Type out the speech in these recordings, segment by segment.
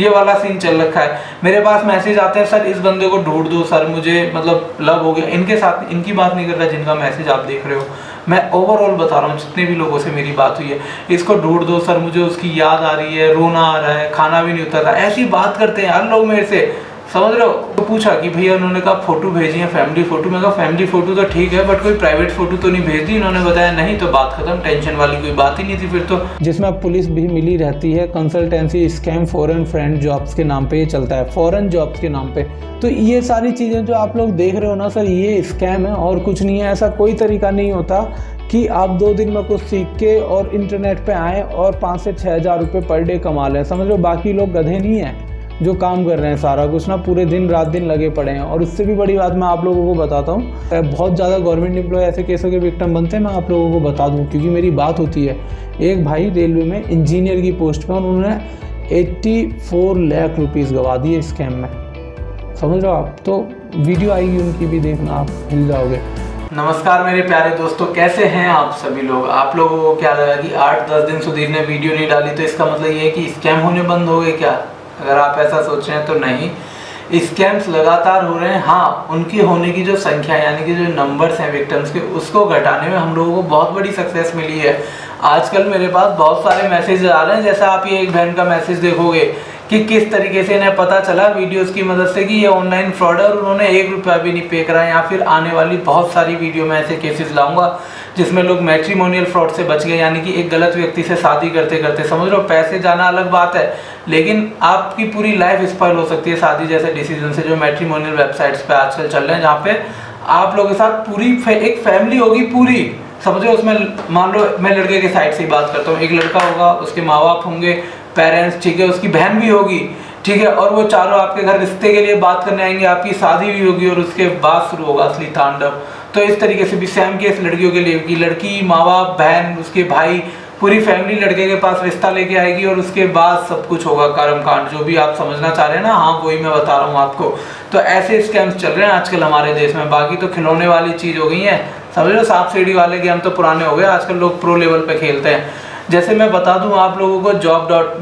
ये वाला सीन चल रखा है। मेरे पास मैसेज आते हैं, सर इस बंदे को ढूंढ दो सर, मुझे मतलब लव हो गया। इनके साथ, इनकी बात नहीं कर रहा जिनका मैसेज आप देख रहे हो, मैं ओवरऑल बता रहा हूँ जितने भी लोगों से मेरी बात हुई है। इसको ढूंढ दो सर, मुझे उसकी याद आ रही है, रोना आ रहा है, खाना भी नहीं उतर रहा, ऐसी बात करते हैं यार लोग मेरे से, समझ रहे हो। तो पूछा कि भैया, उन्होंने कहा फोटो भेजी है फैमिली फोटो। मैं कहा फैमिली फोटो तो ठीक है, बट कोई प्राइवेट फोटो तो नहीं भेज दी। इन्होंने बताया नहीं, तो बात खत्म, टेंशन वाली कोई बात ही नहीं थी फिर तो। जिसमें पुलिस भी मिली रहती है। Consultancy scam foreign friend jobs के नाम पे ये चलता है, फॉरेन जॉब्स के नाम पे। तो ये सारी चीज़ें जो आप लोग देख रहे हो ना सर, ये स्कैम है और कुछ नहीं है। ऐसा कोई तरीका नहीं होता कि आप 2 दिन में कुछ सीख के और इंटरनेट पे आएँ और 5 से 6 हज़ार रुपये पर डे कमा लें। समझ लो, बाकी लोग गधे नहीं हैं जो काम कर रहे हैं सारा कुछ ना, पूरे दिन रात दिन लगे पड़े हैं। और उससे भी बड़ी बात मैं आप लोगों को बताता हूँ, बहुत ज़्यादा गवर्नमेंट एम्प्लॉय ऐसे केसों के विक्टिम बनते हैं। मैं आप लोगों को बता दूँ क्योंकि मेरी बात होती है। एक भाई रेलवे में इंजीनियर की पोस्ट पर, उन्होंने 84 लाख रुपीज़ गवा दिए स्कैम में, समझ रहे हो आप। तो वीडियो आएगी उनकी भी, देखना आप हिल जाओगे। नमस्कार मेरे प्यारे दोस्तों, कैसे हैं आप सभी लोग। आप लोगों को क्या लगा कि 8-10 दिन सुधीर ने वीडियो नहीं डाली तो इसका मतलब ये है कि स्कैम होने बंद हो गए क्या? अगर आप ऐसा सोच रहे हैं तो नहीं, स्कैम्स लगातार हो रहे हैं। हाँ, उनकी होने की जो संख्या यानी कि जो नंबर्स हैं विक्टिम्स के, उसको घटाने में हम लोगों को बहुत बड़ी सक्सेस मिली है। आजकल मेरे पास बहुत सारे मैसेज आ रहे हैं, जैसा आप ये एक बहन का मैसेज देखोगे कि किस तरीके से इन्हें पता चला वीडियोस की मदद से कि ये ऑनलाइन फ्रॉड है और उन्होंने 1 रुपया भी नहीं पे करा है। या फिर आने वाली बहुत सारी वीडियो में ऐसे केसेस लाऊंगा जिसमें लोग मैट्रिमोनियल फ्रॉड से बच गए, यानी कि एक गलत व्यक्ति से शादी करते करते, समझ लो, पैसे जाना अलग बात है, लेकिन आपकी पूरी लाइफ स्पॉइल हो सकती है शादी जैसे डिसीजन से, जो मैट्रिमोनियल वेबसाइट्स पे आजकल चल रहे हैं, जहाँ पे आप लोगों के साथ पूरी एक फैमिली होगी पूरी, समझो। उसमें मान लो मैं लड़के के साइड से ही बात करता हूँ, एक लड़का होगा, उसके माँ बाप होंगे, पेरेंट्स, ठीक है, उसकी बहन भी होगी, ठीक है, और वो चारों आपके घर रिश्ते के लिए बात करने आएंगे, आपकी शादी भी होगी और उसके बाद शुरू होगा असली तांडव। तो इस तरीके से भी सेम केस लड़कियों के लिए की, लड़की, माँ बाप, बहन, उसके भाई, पूरी फैमिली लड़के के पास रिश्ता लेके आएगी और उसके बाद सब कुछ होगा कर्म कांड, जो भी आप समझना चाह रहे हैं ना, हाँ वही मैं बता रहा हूँ आपको। तो ऐसे स्कैम्स चल रहे हैं आजकल हमारे देश में। बाकी तो खिलौने वाली चीज़ हो गई है, समझ लो, सांप सीढ़ी वाले गेम तो पुराने हो गए, आजकल लोग प्रो लेवल पे खेलते हैं। जैसे मैं बता दूं आप लोगों को,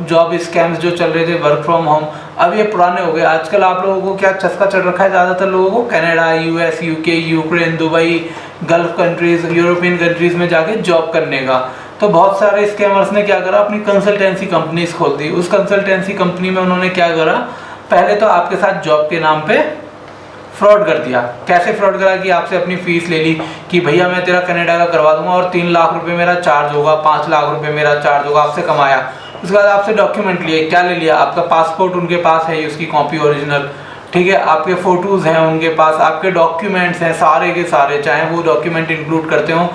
जॉब स्कैम्स जो चल रहे थे, वर्क फ्रॉम होम, अब ये पुराने हो गए। आजकल आप लोगों को क्या चस्का चढ़ रखा है ज़्यादातर लोगों को, Canada, US, UK, Ukraine, Dubai, gulf countries, European countries में जाके जॉब करने का। तो बहुत सारे स्कैमर्स ने क्या करा, अपनी कंसल्टेंसी कंपनीज खोल दी। उस कंसल्टेंसी कंपनी में उन्होंने क्या करा, पहले तो आपके साथ जॉब के नाम पे फ्रॉड कर दिया। कैसे फ्रॉड करा कि आपसे अपनी फीस ले ली कि भैया मैं तेरा कनाडा का करवा दूंगा और 3 लाख रुपए मेरा चार्ज होगा, 5 लाख रुपए मेरा चार्ज होगा, आपसे कमाया। उसके बाद आपसे डॉक्यूमेंट लिए, क्या ले लिया, आपका पासपोर्ट उनके पास है, उसकी कॉपी ओरिजिनल, ठीक है, आपके फोटोज हैं उनके पास, आपके डॉक्यूमेंट्स हैं सारे के सारे, चाहे वो डॉक्यूमेंट इंक्लूड करते हो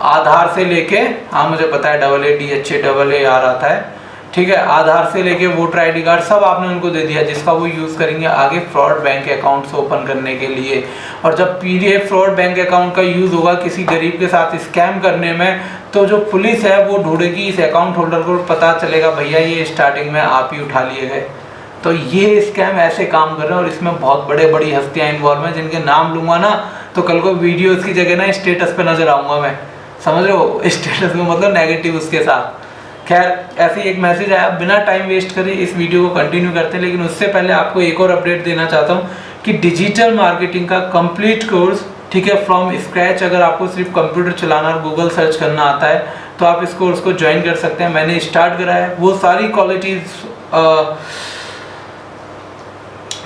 आधार से लेके, हाँ मुझे पता है AADHAAAR आता है, ठीक है, आधार से लेके वोटर आईडी कार्ड सब आपने उनको दे दिया, जिसका वो यूज़ करेंगे आगे फ्रॉड बैंक अकाउंट्स ओपन करने के लिए। और जब पीडीएफ फ्रॉड बैंक अकाउंट का यूज़ होगा किसी गरीब के साथ स्कैम करने में, तो जो पुलिस है वो ढूंढेगी इस अकाउंट होल्डर को, पता चलेगा भैया ये स्टार्टिंग में आप ही उठा लिए गए। तो ये स्कैम ऐसे काम कर रहे हैं और इसमें बहुत बड़ी हस्तियाँ इन्वॉल्व हैं, जिनके नाम लूँगा ना तो कल को वीडियोज़ की जगह ना स्टेटस पे नज़र आऊँगा मैं, समझ रहे हो, स्टेटस में मतलब नेगेटिव उसके साथ। खैर, ऐसे ही एक मैसेज आया, बिना टाइम वेस्ट करे इस वीडियो को कंटिन्यू करते हैं, लेकिन उससे पहले आपको एक और अपडेट देना चाहता हूँ कि डिजिटल मार्केटिंग का कंप्लीट कोर्स, ठीक है, फ्रॉम स्क्रैच, अगर आपको सिर्फ कंप्यूटर चलाना और गूगल सर्च करना आता है तो आप इस कोर्स को ज्वाइन कर सकते हैं। मैंने स्टार्ट करा है, वो सारी क्वालिटीज़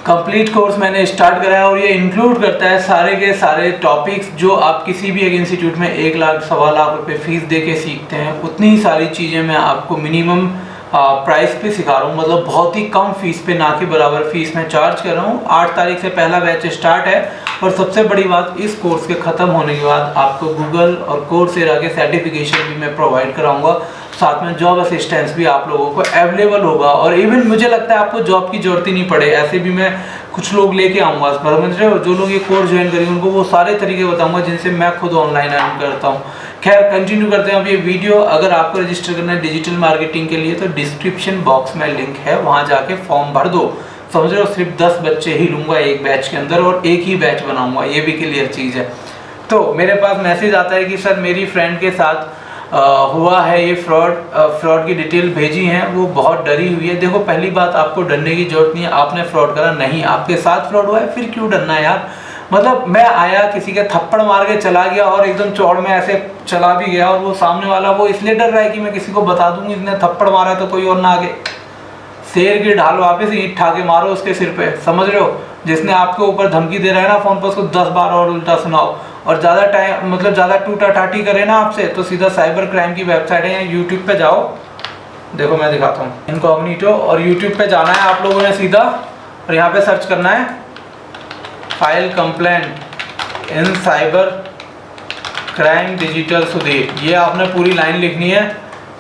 कंप्लीट कोर्स मैंने स्टार्ट करा है और ये इंक्लूड करता है सारे के सारे टॉपिक्स जो आप किसी भी एक इंस्टीट्यूट में 1 लाख 1.25 लाख रुपए फीस दे के सीखते हैं। उतनी ही सारी चीज़ें मैं आपको मिनिमम प्राइस पे सिखा रहा हूँ, मतलब बहुत ही कम फीस पे, ना कि बराबर फीस में चार्ज कर रहा हूँ। 8 तारीख से पहला बैच स्टार्ट है और सबसे बड़ी बात, इस कोर्स के ख़त्म होने के बाद आपको गूगल और कोर्सेरा के सर्टिफिकेशन भी मैं प्रोवाइड कराऊंगा, साथ में जॉब असिस्टेंस भी आप लोगों को अवेलेबल होगा। और इवन मुझे लगता है आपको जॉब की जरूरत ही नहीं पड़े, ऐसे भी मैं कुछ लोग लेके आऊँगा, समझ रहे हो, जो लोग ये कोर्स ज्वाइन करेंगे उनको वो सारे तरीके बताऊंगा जिनसे मैं खुद ऑनलाइन अर्न करता हूँ। खैर, कंटिन्यू करते हैं अब ये वीडियो। अगर आपको रजिस्टर करना है डिजिटल मार्केटिंग के लिए तो डिस्क्रिप्शन बॉक्स में लिंक है, वहाँ जाके फॉर्म भर दो, समझ रहे हो। सिर्फ 10 बच्चे ही लूँगा एक बैच के अंदर और एक ही बैच बनाऊँगा, ये भी क्लियर चीज़ है। तो मेरे पास मैसेज आता है कि सर मेरी फ्रेंड के साथ हुआ है ये फ्रॉड की डिटेल भेजी है, वो बहुत डरी हुई है। देखो पहली बात, आपको डरने की जरूरत नहीं है, आपने फ्रॉड करा नहीं, आपके साथ फ्रॉड हुआ है, फिर क्यों डरना है यार। मतलब मैं आया, किसी के थप्पड़ मार के चला गया और एकदम चौड़ में ऐसे चला भी गया, और वो सामने वाला वो इसलिए डर रहा है कि मैं किसी को बता दूंगी इसने थप्पड़ मारा है तो कोई और ना आगे। शेर की ढाल वापस ईंट ठा के मारो उसके सिर पे, समझ रहे हो। जिसने आपके ऊपर धमकी दे रहा है ना फोन पर, उसको 10 बार और उल्टा सुनाओ। और ज़्यादा टाइम मतलब ज़्यादा टूटा टाटी करे ना आपसे, तो सीधा साइबर क्राइम की वेबसाइट है, या यूट्यूब पे जाओ, देखो मैं दिखाता हूँ, इनकॉग्निटो, और यूट्यूब पे जाना है आप लोगों ने सीधा, और यहाँ पे सर्च करना है फाइल कंप्लेंट इन साइबर क्राइम डिजिटल सुधीर। ये आपने पूरी लाइन लिखनी है,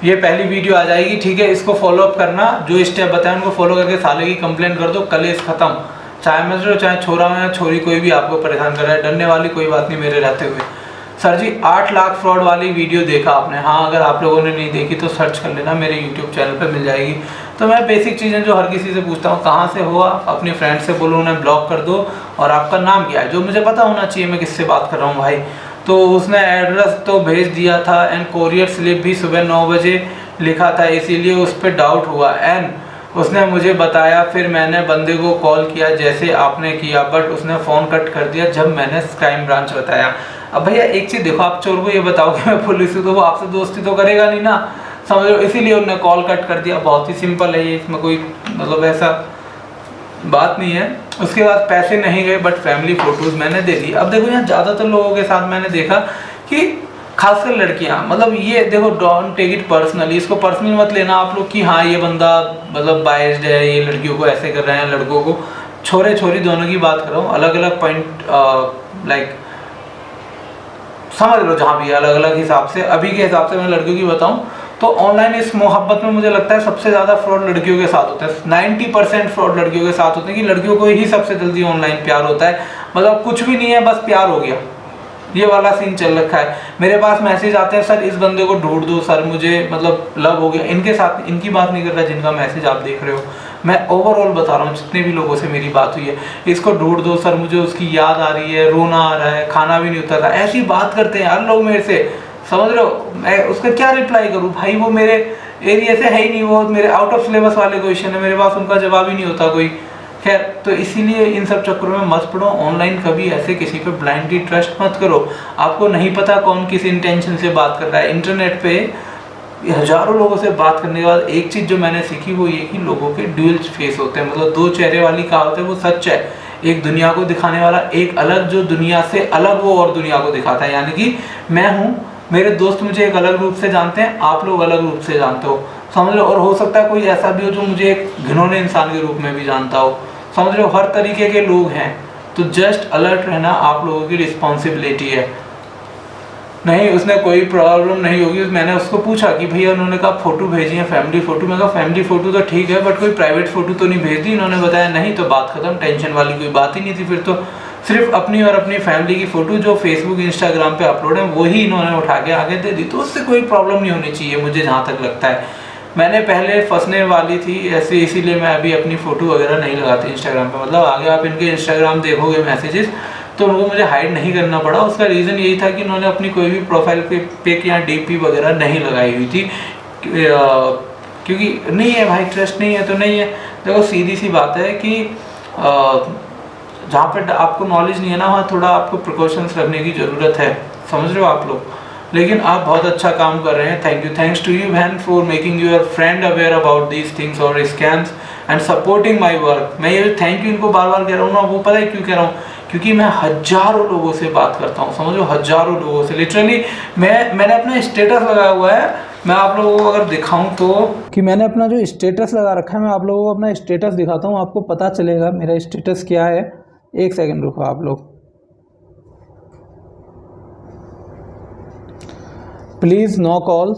ये पहली वीडियो आ जाएगी, ठीक है। इसको फॉलो अप करना, जो स्टेप बताए उनको फॉलो करके साले की कंप्लेंट कर दो, कलेश खत्म। चाहे मैं चाहे छोरा हो या छोरी, कोई भी आपको परेशान कर रहा है, डरने वाली कोई बात नहीं मेरे रहते हुए। सर जी 8 लाख फ्रॉड वाली वीडियो देखा आपने? हाँ, अगर आप लोगों ने नहीं देखी तो सर्च कर लेना, मेरे यूट्यूब चैनल पे मिल जाएगी। तो मैं बेसिक चीज़ें जो हर किसी से पूछता हूँ, कहाँ से हो आप, अपने फ्रेंड से बोलो उन्हें ब्लॉक कर दो, और आपका नाम क्या है, जो मुझे पता होना चाहिए मैं किससे बात कर रहा हूँ भाई। तो उसने एड्रेस तो भेज दिया था, एंड कोरियर स्लिप भी सुबह 9 बजे लिखा था, इसीलिए उस पर डाउट हुआ, एंड उसने मुझे बताया। फिर मैंने बंदे को कॉल किया जैसे आपने किया, बट उसने फ़ोन कट कर दिया जब मैंने क्राइम ब्रांच बताया। अब भैया एक चीज़ देखो, आप चोर को ये बताओ कि मैं पुलिस हूँ, तो वो आपसे दोस्ती तो करेगा नहीं ना, समझ लो, इसीलिए उन्होंने कॉल कट कर दिया। बहुत ही सिंपल है ये, इसमें कोई मतलब ऐसा बात नहीं है। उसके बाद पैसे नहीं गए, बट फैमिली फ़ोटोज़ मैंने दे दी। अब देखो यहाँ ज़्यादातर लोगों के साथ मैंने देखा कि खासकर लड़कियां, मतलब ये देखो, डोंट टेक इट पर्सनली, इसको पर्सनल मत लेना आप लोग कि हाँ ये बंदा मतलब बायस्ड है, ये लड़कियों को ऐसे कर रहे हैं, लड़कों को, छोरे छोरी दोनों की बात कर रहा हूँ, अलग अलग पॉइंट लाइक समझ लो, जहाँ भी अलग अलग हिसाब से, अभी के हिसाब से मैं लड़कियों की बताऊँ तो ऑनलाइन इस मोहब्बत में मुझे लगता है सबसे ज़्यादा फ्रॉड लड़कियों के साथ होता है। 90% फ्रॉड लड़कियों के साथ होते हैं, कि लड़कियों को ही सबसे जल्दी ऑनलाइन प्यार होता है, मतलब कुछ भी नहीं है बस प्यार हो गया, ये वाला सीन चल रखा है। मेरे पास मैसेज आते हैं, सर इस बंदे को ढूंढ दो, सर मुझे मतलब लव हो गया। इनके साथ, इनकी बात नहीं कर रहा जिनका मैसेज आप देख रहे हो, मैं ओवरऑल बता रहा हूँ, जितने भी लोगों से मेरी बात हुई है, इसको ढूंढ दो सर, मुझे उसकी याद आ रही है, रोना आ रहा है, खाना भी नहीं उतर रहा, ऐसी बात करते हैं यार लोग मेरे से, समझ रहे हो। मैं उसका क्या रिप्लाई करूँ भाई, वो मेरे एरिया से है ही नहीं, वो मेरे आउट ऑफ सिलेबस वाले क्वेश्चन है, मेरे पास उनका जवाब ही नहीं होता कोई। खैर, तो इसीलिए इन सब चक्करों में मत पड़ो, ऑनलाइन कभी ऐसे किसी पे ब्लाइंडली ट्रस्ट मत करो। आपको नहीं पता कौन किस इंटेंशन से बात कर रहा है। इंटरनेट पे हजारों लोगों से बात करने के बाद एक चीज़ जो मैंने सीखी वो ये कि लोगों के ड्यूअल फेस होते हैं, मतलब 2 चेहरे वाली कहावत है, वो सच है। एक दुनिया को दिखाने वाला, एक अलग, जो दुनिया से अलग वो और दुनिया को दिखाता है। यानी कि मैं हूँ, मेरे दोस्त मुझे एक अलग रूप से जानते हैं, आप लोग अलग रूप से जानते हो, समझ लो। और हो सकता है कोई ऐसा भी हो जो मुझे एक घिनौने इंसान के रूप में भी जानता हो, समझ लो। हर तरीके के लोग हैं, तो जस्ट अलर्ट रहना आप लोगों की रिस्पॉन्सिबिलिटी है। नहीं, उसने कोई प्रॉब्लम नहीं होगी। मैंने उसको पूछा कि भैया, उन्होंने कहा फ़ोटो भेजी है फैमिली फ़ोटो, मैं कहा फैमिली फ़ोटो तो ठीक है, बट कोई प्राइवेट फ़ोटो तो नहीं भेज दी? इन्होंने बताया नहीं, तो बात खत्म, टेंशन वाली कोई बात ही नहीं थी। फिर तो सिर्फ अपनी और अपनी फैमिली की फ़ोटो जो फेसबुक इंस्टाग्राम पे अपलोड है वही इन्होंने उठा के आगे दे दी, तो उससे कोई प्रॉब्लम नहीं होनी चाहिए मुझे जहाँ तक लगता है। मैंने पहले फंसने वाली थी ऐसे, इसीलिए मैं अभी अपनी फ़ोटो वगैरह नहीं लगाती इंस्टाग्राम पे। मतलब आगे आप इनके इंस्टाग्राम देखोगे मैसेजेस, तो उनको मुझे हाइड नहीं करना पड़ा। उसका रीज़न यही था कि उन्होंने अपनी कोई भी प्रोफाइल पे पिक या डीपी वगैरह नहीं लगाई हुई थी, क्योंकि नहीं है भाई, ट्रस्ट नहीं है तो नहीं है। देखो सीधी सी बात है कि जहाँ पर आपको नॉलेज नहीं है ना, वहाँ थोड़ा आपको प्रिकॉशंस रखने की ज़रूरत है, समझ रहे हो आप लोग। लेकिन आप बहुत अच्छा काम कर रहे हैं, thank you. Thanks to you बहन for making your friend aware about these things और scams and supporting my work. मैं ये थैंक यू इनको बार बार कह रहा हूँ ना, वो पता है क्यों कह रहा हूँ, क्योंकि मैं हजारों लोगों से बात करता हूँ, समझो, हजारों लोगों से। लिटरली मैंने अपना स्टेटस लगाया हुआ है, मैं आप लोगों को अगर दिखाऊं तो, कि मैंने अपना जो स्टेटस लगा रखा है, मैं आप लोगों को अपना स्टेटस दिखाता हूँ, आपको पता चलेगा मेरा स्टेटस क्या है। एक सेकंड रुको आप लोग, प्लीज़ नो कॉल्स,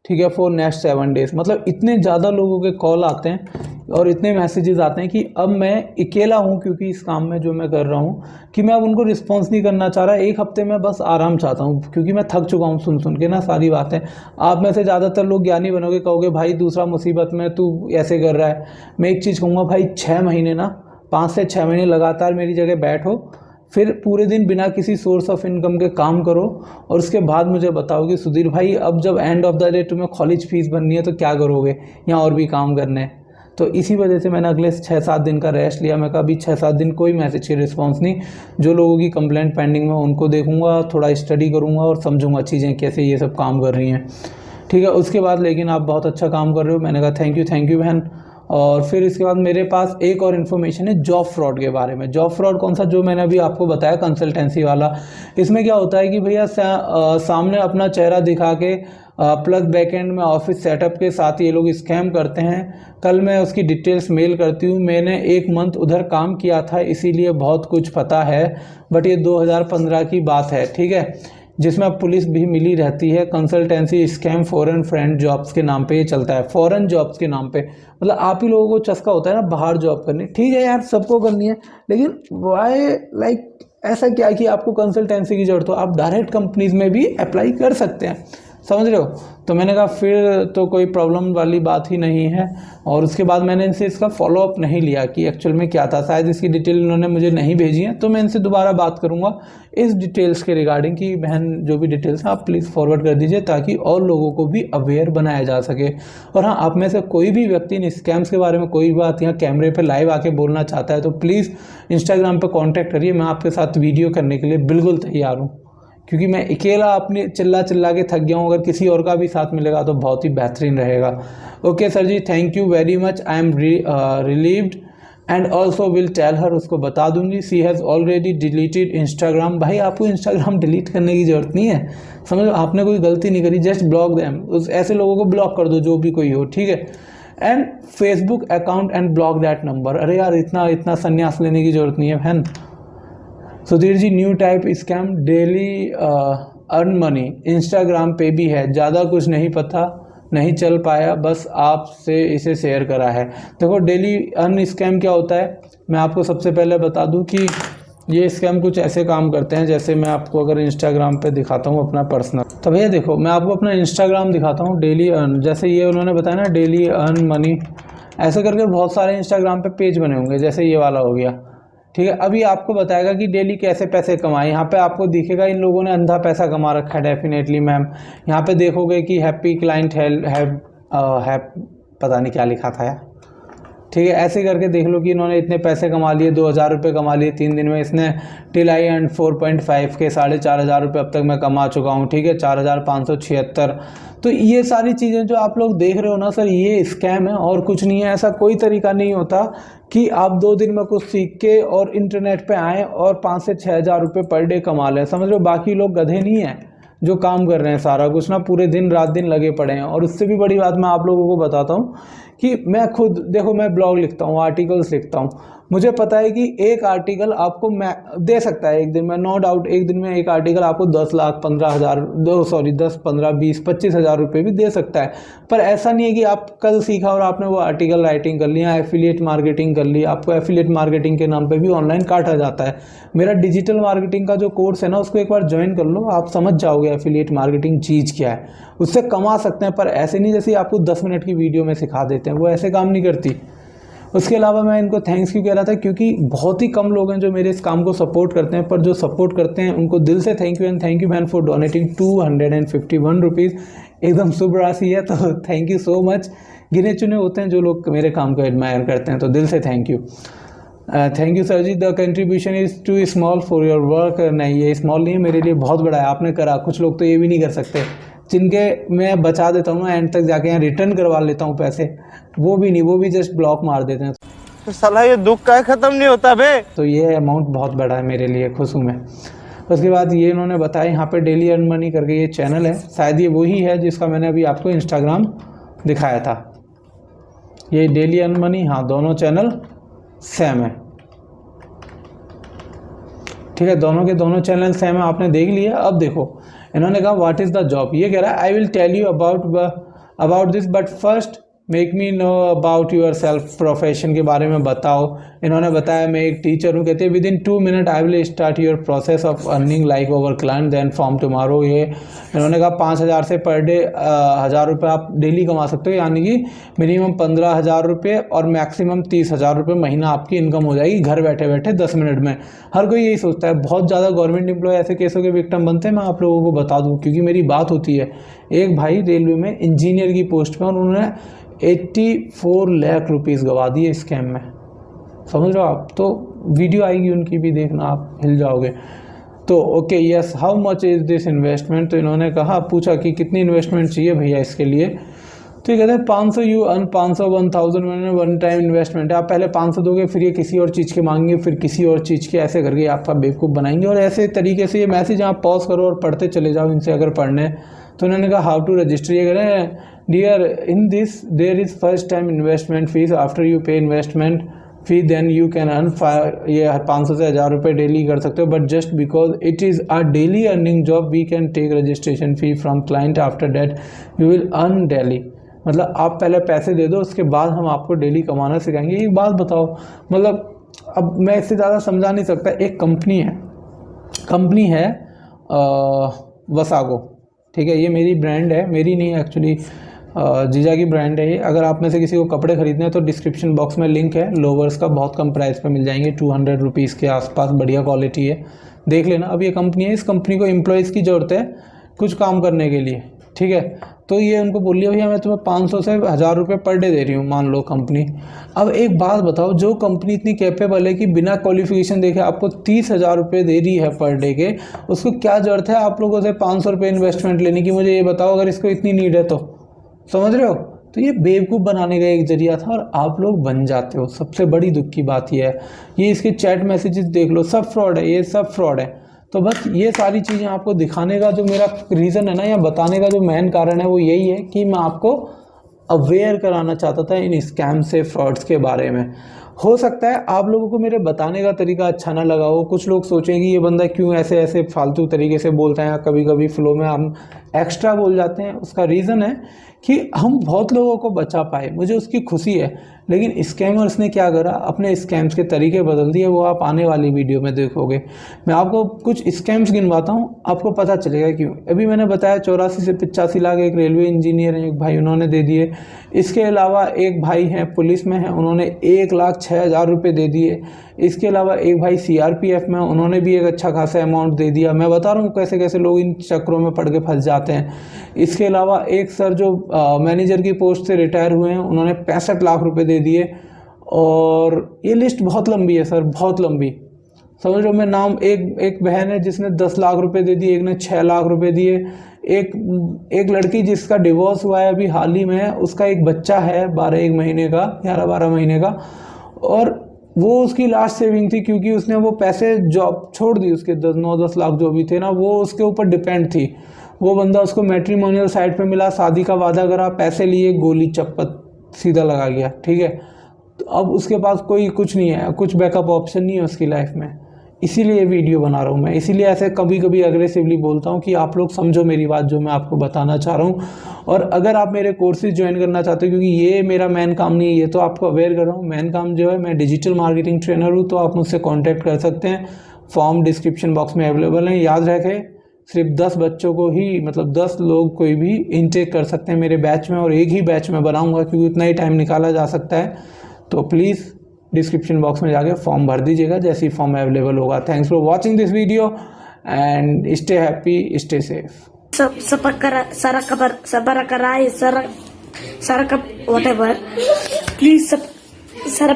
ठीक है, फॉर नेक्स्ट 7 डेज। मतलब इतने ज़्यादा लोगों के कॉल आते हैं और इतने मैसेजेस आते हैं कि अब मैं अकेला हूँ, क्योंकि इस काम में जो मैं कर रहा हूँ, कि मैं अब उनको रिस्पॉन्स नहीं करना चाह रहा। एक हफ्ते में बस आराम चाहता हूँ, क्योंकि मैं थक चुका हूँ सुन के ना सारी बातें। आप में से ज़्यादातर लोग ज्ञानी बनोगे, कहोगे भाई दूसरा मुसीबत में तू ऐसे कर रहा है। मैं एक चीज़ कहूँगा भाई, 6 महीने ना, 5 से 6 महीने लगातार मेरी जगह बैठो, फिर पूरे दिन बिना किसी सोर्स ऑफ इनकम के काम करो और उसके बाद मुझे बताओ कि सुधीर भाई अब जब एंड ऑफ द डे तुम्हें कॉलेज फीस भरनी है तो क्या करोगे, या और भी काम करने हैं। तो इसी वजह से मैंने अगले 6-7 दिन का रेस्ट लिया। मैं कहा अभी 6-7 दिन कोई मैसेज की रिस्पांस नहीं, जो लोगों की कंप्लेंट पेंडिंग में उनको देखूंगा, थोड़ा स्टडी करूंगा और समझूंगा चीज़ें कैसे ये सब काम कर रही हैं, ठीक है। उसके बाद लेकिन आप बहुत अच्छा काम कर रहे हो। मैंने कहा थैंक यू बहन। और फिर इसके बाद मेरे पास एक और इन्फॉर्मेशन है जॉब फ्रॉड के बारे में। जॉब फ्रॉड कौन सा, जो मैंने अभी आपको बताया कंसल्टेंसी वाला। इसमें क्या होता है कि भैया सामने अपना चेहरा दिखा के प्लस बैकएंड में ऑफिस सेटअप के साथ ये लोग स्कैम करते हैं। कल मैं उसकी डिटेल्स मेल करती हूँ। मैंने 1 मंथ उधर काम किया था, इसीलिए बहुत कुछ पता है। बट ये 2015 की बात है, ठीक है, जिसमें अब पुलिस भी मिली रहती है। Consultancy scam foreign friend jobs के नाम पे ये चलता है, फॉरेन जॉब्स के नाम पे। मतलब आप ही लोगों को चस्का होता है ना बाहर जॉब करनी, ठीक है यार सबको करनी है, लेकिन वाई लाइक ऐसा क्या कि आपको कंसल्टेंसी की जरूरत हो, आप डायरेक्ट कंपनीज में भी अप्लाई कर सकते हैं, समझ रहे हो। तो मैंने कहा फिर तो कोई प्रॉब्लम वाली बात ही नहीं है। और उसके बाद मैंने इनसे इसका फॉलोअप नहीं लिया कि एक्चुअल में क्या था। शायद इसकी डिटेल इन्होंने मुझे नहीं भेजी है, तो मैं इनसे दोबारा बात करूंगा इस डिटेल्स के रिगार्डिंग कि बहन जो भी डिटेल्स हैं आप प्लीज़ फॉरवर्ड कर दीजिए, ताकि और लोगों को भी अवेयर बनाया जा सके। और हाँ, आप में से कोई भी व्यक्ति इन स्कैम्स के बारे में कोई बात यहाँ कैमरे पर लाइव आके बोलना चाहता है तो प्लीज़ इंस्टाग्राम पर कॉन्टैक्ट करिए। मैं आपके साथ वीडियो करने के लिए बिल्कुल तैयार हूँ, क्योंकि मैं अकेला अपने चिल्ला के थक गया हूँ। अगर किसी और का भी साथ मिलेगा तो बहुत ही बेहतरीन रहेगा। Okay sir ji, thank you very much, I am relieved and also will tell her, उसको बता दूंगी। She has already deleted Instagram. भाई आपको इंस्टाग्राम डिलीट करने की ज़रूरत नहीं है, समझो आपने कोई गलती नहीं करी, जस्ट ब्लॉक देम। उस ऐसे लोगों को ब्लॉक कर दो जो भी कोई हो, ठीक है। And Facebook account and block that number. अरे यार इतना संन्यास लेने की ज़रूरत नहीं है बहन। Sudhir ji, new type scam daily earn money Instagram पे भी है, ज़्यादा कुछ नहीं पता, नहीं चल पाया, बस आपसे इसे शेयर करा है। देखो डेली अर्न स्कैम क्या होता है, मैं आपको सबसे पहले बता दूं कि ये स्कैम कुछ ऐसे काम करते हैं, जैसे मैं आपको अगर इंस्टाग्राम पे दिखाता हूँ अपना पर्सनल, तो भैया देखो मैं आपको अपना इंस्टाग्राम दिखाता हूँ, डेली अर्न, जैसे ये उन्होंने बताया ना डेली अर्न मनी, ऐसे करके बहुत सारे इंस्टाग्राम पे पेज बने होंगे, जैसे ये वाला हो गया, ठीक है। अभी आपको बताएगा कि डेली कैसे पैसे कमाए। यहाँ पे आपको दिखेगा इन लोगों ने अंधा पैसा कमा रखा है डेफिनेटली मैम। यहाँ पे देखोगे कि हैप्पी क्लाइंट हैव पता नहीं क्या लिखा था यार, ठीक है। ऐसे करके देख लो कि इन्होंने इतने पैसे कमा लिए, 2000 रुपये कमा लिए 3 दिन में। इसने टिल आई एंड 4.5 के 4500 रुपये अब तक मैं कमा चुका हूँ, ठीक है, 4576। तो ये सारी चीज़ें जो आप लोग देख रहे हो ना सर, ये स्कैम है और कुछ नहीं है। ऐसा कोई तरीका नहीं होता कि आप 2 दिन में कुछ सीख के और इंटरनेट पे आएँ और 5 से 6000 रुपये पर डे कमा लें, समझ लो। बाकी लोग गधे नहीं हैं जो काम कर रहे हैं सारा कुछ ना, पूरे दिन रात दिन लगे पड़े हैं। और उससे भी बड़ी बात मैं आप लोगों को बताता हूँ कि मैं खुद देखो, मैं ब्लॉग लिखता हूँ, आर्टिकल्स लिखता हूँ, मुझे पता है कि एक आर्टिकल आपको मैं दे सकता है एक दिन में, नो डाउट एक दिन में एक आर्टिकल आपको 10 लाख 10, 15, 20, 25 हज़ार रुपये भी दे सकता है। पर ऐसा नहीं है कि आप कल सीखा और आपने वो आर्टिकल राइटिंग कर लिया, एफिलिएट मार्केटिंग कर ली, आपको एफिलिएट मार्केटिंग के नाम पे भी ऑनलाइन काटा जाता है। मेरा डिजिटल मार्केटिंग का जो कोर्स है ना, उसको एक बार ज्वाइन कर लो, आप समझ जाओगे एफिलिएट मार्केटिंग चीज़ क्या है। उससे कमा सकते हैं, पर ऐसे नहीं जैसे आपको 10 मिनट की वीडियो में सिखा देते हैं, वो ऐसे काम नहीं करती। उसके अलावा मैं इनको थैंक्स क्यों कह रहा था, क्योंकि बहुत ही कम लोग हैं जो मेरे इस काम को सपोर्ट करते हैं, पर जो सपोर्ट करते हैं उनको दिल से thank you. And thank you man for donating 251 rupees, एकदम शुभ राशि है, तो थैंक यू सो मच। गिने चुने होते हैं जो लोग मेरे काम को एडमायर करते हैं, तो दिल से thank you. Thank you sir ji, the contribution is too small for your work. नहीं, ये स्मॉल नहीं है, मेरे लिए बहुत बड़ा है, आपने करा। कुछ लोग तो ये भी नहीं कर सकते, जिनके मैं बचा देता हूँ ना, एंड तक जाके यहाँ रिटर्न करवा लेता हूँ पैसे, वो भी नहीं, वो भी जस्ट ब्लॉक मार देते हैं। तो साला ये दुख का खत्म नहीं होता बे। तो ये अमाउंट बहुत बड़ा है मेरे लिए, खुश हूँ मैं। उसके बाद ये इन्होंने बताया यहाँ पे डेली अर्न मनी करके ये चैनल है, शायद ये वही है जिसका मैंने अभी आपको इंस्टाग्राम दिखाया था। ये डेली अर्न मनी, हाँ दोनों चैनल सेम है, ठीक है, दोनों के दोनों चैनल सेम है, आपने देख लिया। अब देखो इन्होंने कहा व्हाट इज़ द जॉब, ये कह रहा है I will tell you about this but first make me know about yourself, profession के बारे में बताओ। इन्होंने बताया मैं एक टीचर हूँ। कहते हैं within 2 minute I will start your process of earning like over client then from tomorrow. ये इन्होंने कहा 5,000 से पर डे 1,000 रुपये आप डेली कमा सकते हो, यानी कि मिनिमम 15,000 रुपये और मैक्सिमम 30,000 रुपये महीना आपकी इनकम हो जाएगी घर बैठे बैठे 10 मिनट में। हर कोई यही सोचता है। बहुत ज़्यादा गवर्नमेंट एम्प्लॉय ऐसे केसों के विक्टिम बनते हैं। मैं आप लोगों को बता दूँ क्योंकि मेरी बात होती है। एक भाई रेलवे में इंजीनियर की पोस्ट पर, और उन्होंने 84 लाख रुपीज़ गवा दिए स्कैम में। समझ रहे हो आप? तो वीडियो आएगी उनकी भी, देखना आप हिल जाओगे। तो okay yes, how much is this investment? तो इन्होंने कहा, पूछा कि कितनी इन्वेस्टमेंट चाहिए भैया इसके लिए। तो ये कहते हैं 500 यू अर्न 500 1000 मैंने वन टाइम इन्वेस्टमेंट है। आप पहले 500 दोगे, फिर ये किसी और चीज़ के मांगेंगे, फिर किसी और चीज़ के, ऐसे करके आपका बेवकूफ़ बनाएंगे। और ऐसे तरीके से ये मैसेज आप पॉज करो और पढ़ते चले जाओ इनसे अगर पढ़ने। तो उन्होंने कहा हाउ टू रजिस्टर। ये कह रहे हैं dear in this there is first time investment fees, after you pay investment fee then you can earn ये 500 से 1,000 रुपये डेली कर सकते हो। But just because it is a daily earning job we can take registration fee from client, after that you will earn daily. मतलब आप पहले पैसे दे दो, उसके बाद हम आपको डेली कमाना सिखाएंगे। एक बात बताओ, मतलब अब मैं इससे ज़्यादा समझा नहीं सकता। एक कंपनी है वसागो, ठीक है, ये मेरी ब्रांड है, मेरी नहीं एक्चुअली, जीजा की ब्रांड है ये। अगर आप में से किसी को कपड़े खरीदने हैं तो डिस्क्रिप्शन बॉक्स में लिंक है, लोवर्स का बहुत कम प्राइस पे मिल जाएंगे, 200 रुपीज़ के आसपास, बढ़िया क्वालिटी है, देख लेना। अब ये कंपनी है, इस कंपनी को एम्प्लॉयज़ की ज़रूरत है कुछ काम करने के लिए, ठीक है। तो ये उनको बोल लिया भैया मैं तुम्हें 500 से 1,000 रुपये पर डे दे रही हूँ, मान लो कंपनी। अब एक बात बताओ, जो कंपनी इतनी कैपेबल है कि बिना क्वालिफिकेशन देखे आपको 30,000 रुपये दे रही है पर डे के, उसको क्या ज़रूरत है आप लोगों से 500 रुपये इन्वेस्टमेंट लेने की? मुझे ये बताओ, अगर इसको इतनी नीड है तो। समझ रहे हो? तो ये बेवकूफ़ बनाने का एक जरिया था और आप लोग बन जाते हो। सबसे बड़ी दुख की बात ये है, ये इसके चैट मैसेजेस देख लो, सब फ्रॉड है, ये सब फ्रॉड है। तो बस ये सारी चीज़ें आपको दिखाने का जो मेरा रीज़न है ना, या बताने का जो मेन कारण है, वो यही है कि मैं आपको अवेयर कराना चाहता था इन स्कैम से, फ्रॉड्स के बारे में। हो सकता है आप लोगों को मेरे बताने का तरीका अच्छा ना लगा हो, कुछ लोग सोचें कि ये बंदा क्यों ऐसे ऐसे फालतू तरीके से बोलता है, कभी कभी फ्लो में हम एक्स्ट्रा बोल जाते हैं। उसका रीज़न है कि हम बहुत लोगों को बचा पाए, मुझे उसकी खुशी है। लेकिन स्कैमर्स ने क्या करा, अपने स्कैम्स के तरीके बदल दिए, वो आप आने वाली वीडियो में देखोगे। मैं आपको कुछ स्कैम्स गिनवाता हूँ, आपको पता चलेगा क्यों। अभी मैंने बताया 84 से 85 लाख एक रेलवे इंजीनियर हैं, एक भाई उन्होंने दे दिए। इसके अलावा एक भाई हैं पुलिस में हैं, उन्होंने 1,06,000 रुपये दे दिए। इसके अलावा एक भाई CRPF में, उन्होंने भी एक अच्छा खासा अमाउंट दे दिया। मैं बता रहा हूँ कैसे कैसे लोग इन चक्रों में पड़ के फंस जाते हैं। इसके अलावा एक सर जो मैनेजर की पोस्ट से रिटायर हुए हैं, उन्होंने 65 लाख रुपए दे दिए। और ये लिस्ट बहुत लंबी है सर, बहुत लंबी। समझ लो, मैं नाम, एक बहन है जिसने 10 लाख रुपए दे दिए, एक ने 6 लाख रुपए दिए। एक लड़की जिसका डिवोर्स हुआ है अभी हाल ही में, उसका एक बच्चा है 11 महीने का, 11-12 महीने का, और वो उसकी लास्ट सेविंग थी, क्योंकि उसने वो पैसे जॉब छोड़ दी, उसके 9-10 लाख जो भी थे ना, वो उसके ऊपर डिपेंड थी। वो बंदा उसको मैट्रिमोनियल साइट पे मिला, शादी का वादा करा, पैसे लिए, गोली चप्पत सीधा लगा गया, ठीक है। तो अब उसके पास कोई कुछ नहीं है, कुछ बैकअप ऑप्शन नहीं है उसकी लाइफ में। इसीलिए वीडियो बना रहा हूँ मैं, इसीलिए ऐसे कभी कभी अग्रेसिवली बोलता हूँ कि आप लोग समझो मेरी बात, जो मैं आपको बताना चाह रहा हूँ। और अगर आप मेरे कोर्सेज ज्वाइन करना चाहते हो, क्योंकि ये मेरा मेन काम नहीं है, ये तो आपको अवेयर कर रहा हूँ। मेन काम जो है, मैं डिजिटल मार्केटिंग ट्रेनर हूँ, तो आप मुझसे कॉन्टैक्ट कर सकते हैं। फॉर्म डिस्क्रिप्शन बॉक्स में अवेलेबल है। याद रखें, सिर्फ 10 बच्चों को ही, मतलब 10 लोग कोई भी इनटेक कर सकते हैं मेरे बैच में, और एक ही बैच में बनाऊँगा क्योंकि उतना ही टाइम निकाला जा सकता है। तो प्लीज़ डिस्क्रिप्शन बॉक्स में जाके फॉर्म भर दीजिएगा जैसे ही फॉर्म अवेलेबल होगा। Thanks for watching this video and stay happy, stay safe. whatever. Please, sir,